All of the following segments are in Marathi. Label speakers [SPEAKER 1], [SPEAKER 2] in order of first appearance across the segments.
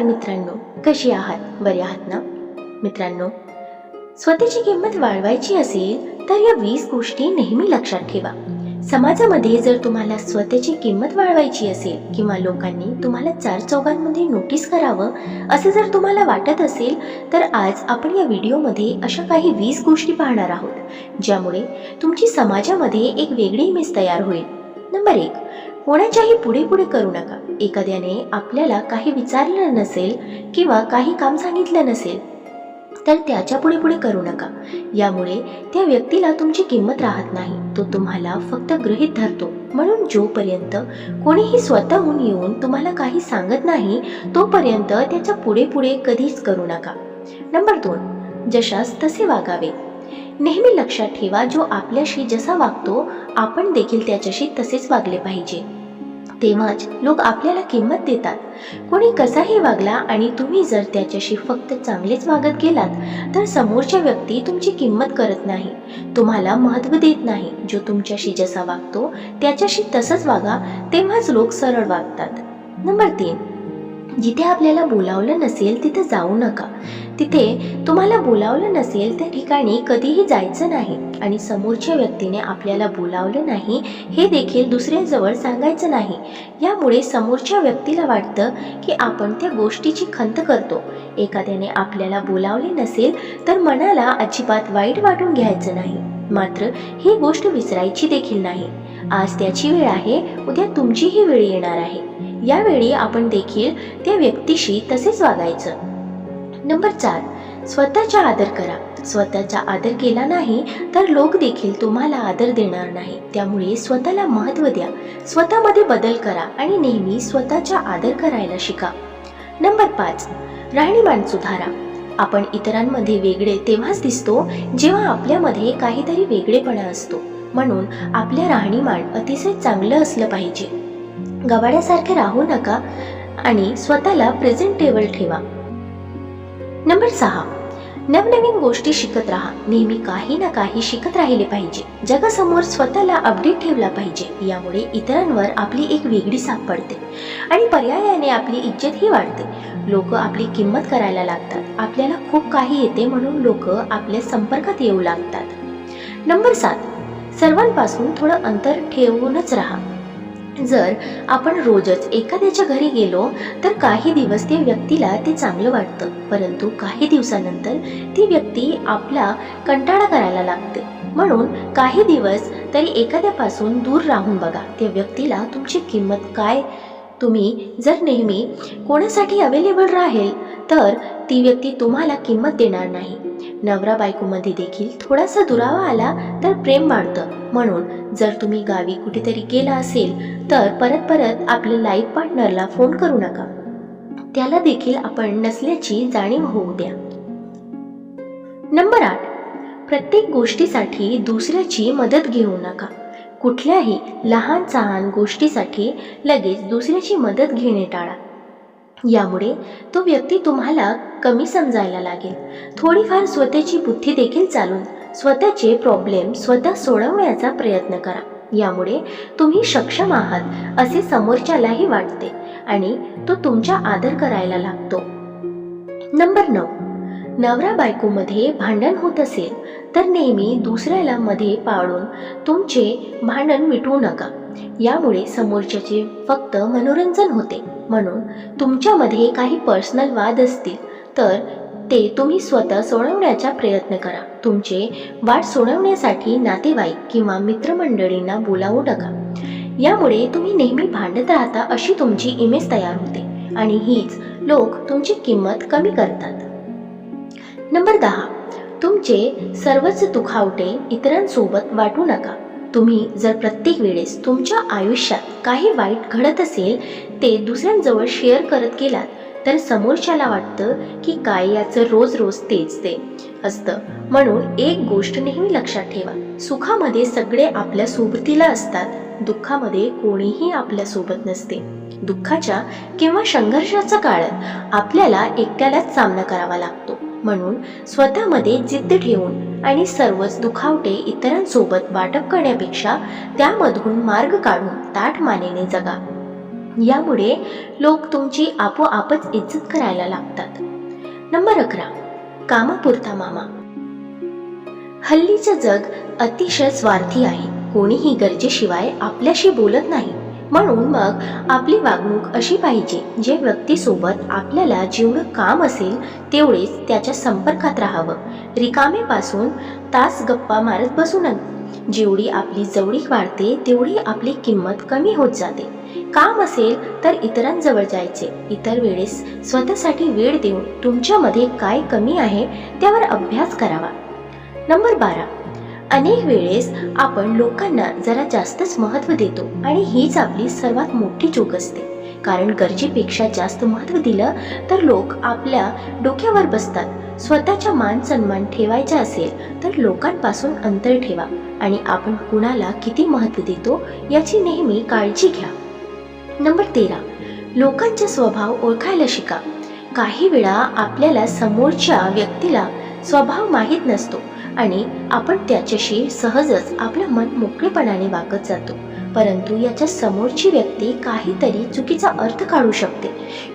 [SPEAKER 1] मित्रांनो, कशी आहात? बरे आहात ना? मित्रांनो, स्वतःची किंमत वाढवायची असेल तर या 20 गोष्टी नेहमी लक्षात ठेवा. समाजामध्ये जर तुम्हाला स्वतःची किंमत वाढवायची असेल किंवा लोकांनी तुम्हाला चार चौघांमध्ये नोटीस करावं असे जर तुम्हाला वाटत असेल, तर आज आपण या व्हिडिओमध्ये अशा काही 20 गोष्टी पाहणार आहोत ज्यामुळे तुमची समाजामध्ये एक वेगळी इमेज तयार होईल. नंबर 1, कोणाच्याही पुढे पुढे करू नका. एखाद्याने आपल्याला काही विचारलं नसेल किंवा काही काम सांगितलं नसेल तर त्याच्या पुढे पुढे करू नका. यामुळे त्या व्यक्तीला तुमची किंमत राहत नाही, तो तुम्हाला फक्त गृहीत धरतो. म्हणून जोपर्यंत कोणीही स्वतःहून येऊन तुम्हाला काही सांगत नाही तोपर्यंत त्याच्या पुढे पुढे कधीच करू नका. नंबर 2, जशास तसे वागावे. नेहमी लक्षात ठेवा, जो आपल्याशी जसा वागतो आपण देखील त्याच्याशी तसेच वागले पाहिजे. तेव्हाच लोक आपल्याला किंमत देतात. कोणी कसाही वागला आणि तुम्ही जर त्याच्याशी फक्त चांगलेच वागत गेलात तर समोरच्या व्यक्ती तुमची किंमत करत नाही, तुम्हाला महत्त्व देत नाही. जो तुमच्याशी जसा वागतो त्याच्याशी तसंच वागा, तेव्हाच लोक सरळ वागतात. नंबर 3, जिथे आपल्याला बोलावलं नसेल तिथे जाऊ नका. तिथे तुम्हाला बोलावलं नसेल त्या ठिकाणी कधीही जायचं नाही आणि समोरच्या व्यक्तीने आपल्याला बोलावलं नाही हे देखील दुसऱ्याजवळ सांगायचं नाही. यामुळे समोरच्या व्यक्तीला वाटतं की आपण त्या गोष्टीची खंत करतो. एखाद्याने आपल्याला बोलावले नसेल तर मनाला अजिबात वाईट वाटून घ्यायचं नाही, मात्र ही गोष्ट विसरायची देखील नाही. आज त्याची वेळ आहे, उद्या तुमचीही वेळ येणार आहे. यावेळी आपण देखील त्या व्यक्तीशी तसेच वागायचं. नंबर 4, स्वतःचा आदर करा. स्वतःचा आदर केला नाही तर लोक देखील तुम्हाला आदर देणार नाही. त्यामुळे स्वतःला महत्त्व द्या, स्वतःमध्ये बदल करा आणि नेहमी स्वतःचा आदर करायला शिका. नंबर 5, राहणीमान सुधारा. आपण इतरांमध्ये वेगळे तेव्हाच दिसतो जेव्हा आपल्यामध्ये काहीतरी वेगळेपणा असतो. म्हणून आपल्या राहणीमान अतिशय चांगलं असलं पाहिजे. गवाड्यासारखे राहू नका आणि स्वतःला प्रेझेंटेबल ठेवा. नंबर 6, नवनवीन गोष्टी शिकत राहा. नेहमी काही ना काही शिकत राहिले पाहिजे. जगासमोर स्वतःला अपडेट ठेवला पाहिजे. यामुळे इतरांवर आपली एक वेगळी साप पडते आणि पर्यायाने आपली इज्जतही वाढते. लोक आपली किंमत करायला लागतात. आपल्याला खूप काही येते म्हणून लोक आपल्या संपर्कात येऊ लागतात. नंबर 7, सर्वांपासून थोडं अंतर ठेवूनच राहा. जर आपण रोजच एखाद्याच्या घरी गेलो तर काही दिवस त्या व्यक्तीला ते चांगलं वाटतं, परंतु काही दिवसानंतर ती व्यक्ती आपला कंटाळा करायला लागते. म्हणून काही दिवस तरी एखाद्यापासून दूर राहून बघा. त्या व्यक्तीला तुमची किंमत काय. तुम्ही जर नेहमी कोणासाठी अवेलेबल राहील तर ती व्यक्ती तुम्हाला किंमत देणार नाही. नवरा बायकोमध्ये देखील थोडासा दुरावा आला तर प्रेम वाढतं. म्हणून जर तुम्ही गावी कुठेतरी गेला असेल तर परत परत आपल्या लाईफ पार्टनरला फोन करू नका. त्याला देखील आपण नसल्याची जाणीव होऊ द्या. नंबर 8, प्रत्येक गोष्टीसाठी दुसऱ्याची मदत घेऊ नका. कुठल्याही लहान सहान गोष्टीसाठी लगेच दुसऱ्याची मदत घेणे टाळा. यामुळे तो व्यक्ती तुम्हाला कमी समजायला लागेल. थोडीफार स्वतःची बुद्धी देखील चालून स्वतःचे प्रॉब्लेम स्वतः सोडवण्याचा प्रयत्न करा. यामुळे तुम्ही सक्षम आहात असे समोरच्यालाही वाटते आणि तो तुमचा आदर करायला लागतो. नंबर 9, नवरा बायकोमध्ये भांडण होत असेल तर नेहमी दुसऱ्याला मध्ये पाडून तुमचे भांडण मिटवू नका. यामुळे समोरच्याचे फक्त मनोरंजन होते. म्हणून तुमच्यामध्ये काही पर्सनल वाद असतील तर ते तुम्ही स्वतः सोडवण्याचा प्रयत्न करा. तुमचे वाद सोडवण्यासाठी नातेवाईक किंवा मित्रमंडळींना बोलावू नका. यामुळे तुम्ही नेहमी भांडत राहता अशी तुमची इमेज तयार होते आणि हीच लोक तुमची किंमत कमी करतात. नंबर 10, तुमचे सर्वच दुखावटे इतरांसोबत वाटू नका. तुम्ही जर प्रत्येक वेळेस तुमच्या आयुष्यात काही वाईट घडत असेल ते दुसऱ्यांजवळ शेअर करत गेलात तर समोरच्याला वाटतं की काय याचं रोज रोज तेच ते असतं. म्हणून एक गोष्ट नेहमी लक्षात ठेवा, सुखामध्ये सगळे आपल्या सोबतीला असतात, दुःखामध्ये कोणीही आपल्या सोबत नसते. दुःखाच्या किंवा संघर्षाच्या काळात आपल्याला एकट्यालाच सामना करावा लागतो. म्हणून स्वतःमध्ये जिद्द ठेवून आणि सर्वच दुखावटे इतरांसोबत वाटप करण्यापेक्षा त्यामधून मार्ग काढून ताठ मानेने जगा. यामुळे लोक तुमची आपोआपच इज्जत करायला लागतात. नंबर 11, कामापुरता मामा. हल्लीचं जग अतिशय स्वार्थी आहे. कोणीही गरजेशिवाय आपल्याशी बोलत नाही. म्हणून मग आपली वागणूक अशी पाहिजे, जे व्यक्तीसोबत आपल्याला जेवढं काम असेल तेवढेच त्याच्या संपर्कात राहावं. रिकामेपासून तास गप्पा मारत बसू नये. जेवढी आपली जवळीक वाढते तेवढी आपली किंमत कमी होत जाते. काम असेल तर इतरांजवळ जायचे. इतर वेळेस स्वतःसाठी वेळ देऊन तुमच्यामध्ये काय कमी आहे त्यावर अभ्यास करावा. नंबर 12, अनेक वेळेस आपण लोकांना जरा जास्तच महत्त्व देतो आणि हीच आपली सर्वात मोठी चूक असते. कारण गरजेपेक्षा जास्त महत्त्व दिलं तर लोक आपल्या डोक्यावर बसतात. स्वतःचा मान सन्मान ठेवायचा असेल तर लोकांपासून अंतर ठेवा आणि आपण कुणाला किती महत्त्व देतो याची नेहमी काळजी घ्या. नंबर 13, लोकांचा स्वभाव ओळखायला शिका. काही वेळा आपल्याला समोरच्या व्यक्तीला स्वभाव माहीत नसतो आणि आपण त्याच्याशी सहजच आपलं मन मोकळेपणाने वागत जातो. परंतु याच्या समोरची व्यक्ती काहीतरी चुकीचा अर्थ काढू शकते.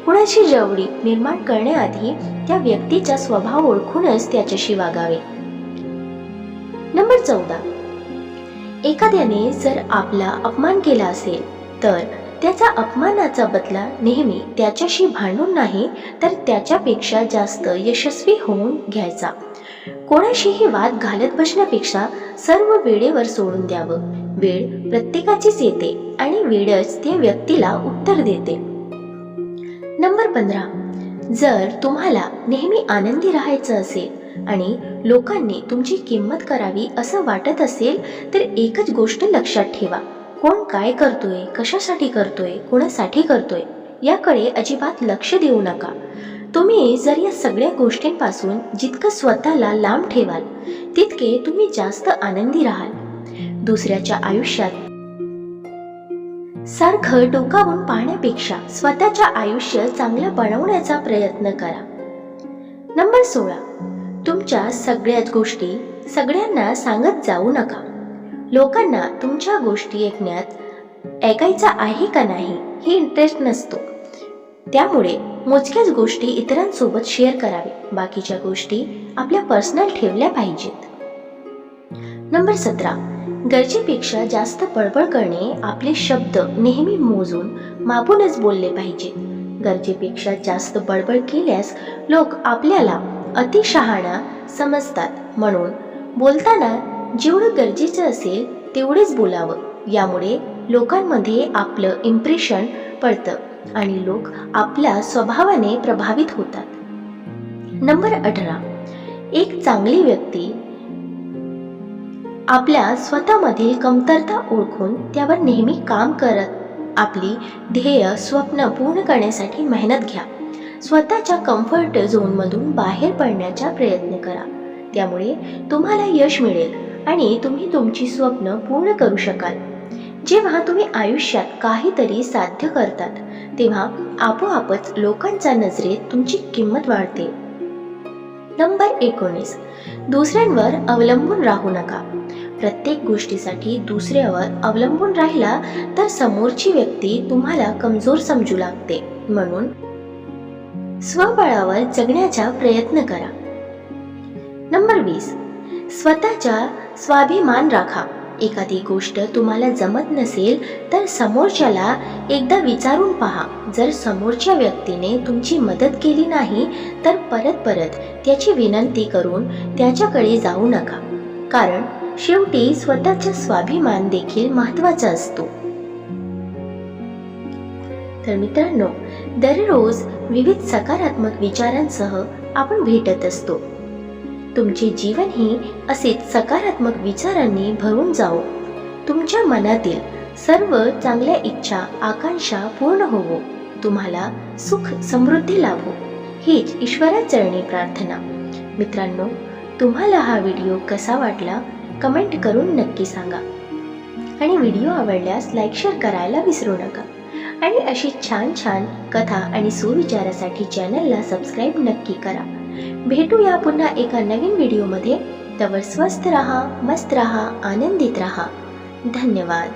[SPEAKER 1] कुणाची जवळीक निर्माण करण्याआधी त्या व्यक्तीचा स्वभाव ओळखूनच त्याच्याशी वागावे. नंबर 14, एखाद्याने जर आपला अपमान केला असेल तर त्याचा अपमानाचा बदला नेहमी त्याच्याशी भांडून नाही तर त्याच्यापेक्षा जास्त यशस्वी होऊन घ्यायचा. कोणाशीही वाद घालत बसण्यापेक्षा सर्व वेळेवर सोडून द्यावं. वेळ प्रत्येकाचीच येते आणि वेळच त्या व्यक्तीला उत्तर देते. नंबर 15, जर तुम्हाला नेहमी आनंदी राहायचं असेल आणि लोकांनी तुमची किंमत करावी असं वाटत असेल तर एकच गोष्ट लक्षात ठेवा. कोण काय करतोय, कशासाठी करतोय, कोणासाठी करतोय याकडे अजिबात लक्ष देऊ नका. तुम्ही जर या सगळ्या गोष्टींपासून जितकं स्वतःला लांब ठेवाल तितके तुम्ही जास्त आनंदी राहाल. दुसऱ्याच्या आयुष्यात सारखं डोकावून पाहण्यापेक्षा स्वतःच्या आयुष्य चांगलं बनवण्याचा प्रयत्न करा. नंबर 16, तुमच्या सगळ्याच गोष्टी सगळ्यांना सांगत जाऊ नका. लोकांना तुमच्या गोष्टी ऐकायचा आहे का नाही हे इंटरेस्ट नसतो. त्यामुळे मोजक्याच गोष्टी इतरांसोबत शेअर करावे. बाकीच्या गोष्टी आपल्या पर्सनल ठेवल्या पाहिजेत. नंबर 17, गरजेपेक्षा जास्त बडबड करणे. आपले शब्द नेहमी मोजून मापूनच बोलले पाहिजेत. गरजेपेक्षा जास्त बडबड केल्यास लोक आपल्याला अतिशहाणा समजतात. म्हणून बोलताना जेवढं गरजेचं असेल तेवढेच बोलावं. यामुळे लोकांमध्ये आपलं इम्प्रेशन पडतं आणि लोक आपल्या स्वभावाने प्रभावित होतात. नंबर 18, एक चांगली व्यक्ती आपल्या स्वतःमधील कमतरता ओळखून त्यावर नेहमी काम करत आपली ध्येय स्वप्न पूर्ण करण्यासाठी मेहनत घ्या. स्वतःच्या कम्फर्ट झोनमधून बाहेर पडण्याचा प्रयत्न करा. त्यामुळे तुम्हाला यश मिळेल आणि तुम्ही तुमची स्वप्न पूर्ण करू शकाल. जेव्हा तुम्ही आयुष्यात काहीतरी साध्य करतात तेव्हा आपोआपच लोकांच्या नजरेत तुमची किंमत वाढते. नंबर 19, दुसऱ्यांवर अवलंबून राहू नका. प्रत्येक गोष्टीसाठी दुसऱ्यावर अवलंबून राहिला तर समोरची व्यक्ती तुम्हाला कमजोर समजू लागते. म्हणून स्वबळावर जगण्याचा प्रयत्न करा. नंबर 20, स्वतःचा स्वाभिमान राखा. एखादी गोष्ट तुम्हाला जमत नसेल तर समोरच्याला एकदा विचारून पहा. जर समोरच्या व्यक्तीने तुमची मदत केली नाही तर परत त्याची विनंती करून त्याच्याकडे जाऊ नका. कारण शेवटी स्वतःचा स्वाभिमान देखील महत्त्वाचा असतो. तर मित्रांनो, दररोज विविध सकारात्मक विचारांसह आपण भेटत असतो. तुमचे जीवनही असेच सकारात्मक विचारांनी भरून जाओ. तुमच्या मनातील सर्व चांगल्या इच्छा आकांक्षा पूर्ण होवो. तुम्हाला सुख समृद्धी लाभो हीच ईश्वराचरणी प्रार्थना. मित्रांनो, तुम्हाला हा व्हिडिओ कसा वाटला कमेंट करून नक्की सांगा आणि व्हिडिओ आवडल्यास लाईक शेअर करायला विसरू नका. आणि अशी छान छान कथा आणि सुविचारासाठी चॅनलला सबस्क्राईब नक्की करा. भेटूया पुन्हा एका नवीन व्हिडिओमध्ये. तवर स्वस्थ रहा, मस्त रहा, आनंदित रहा. धन्यवाद.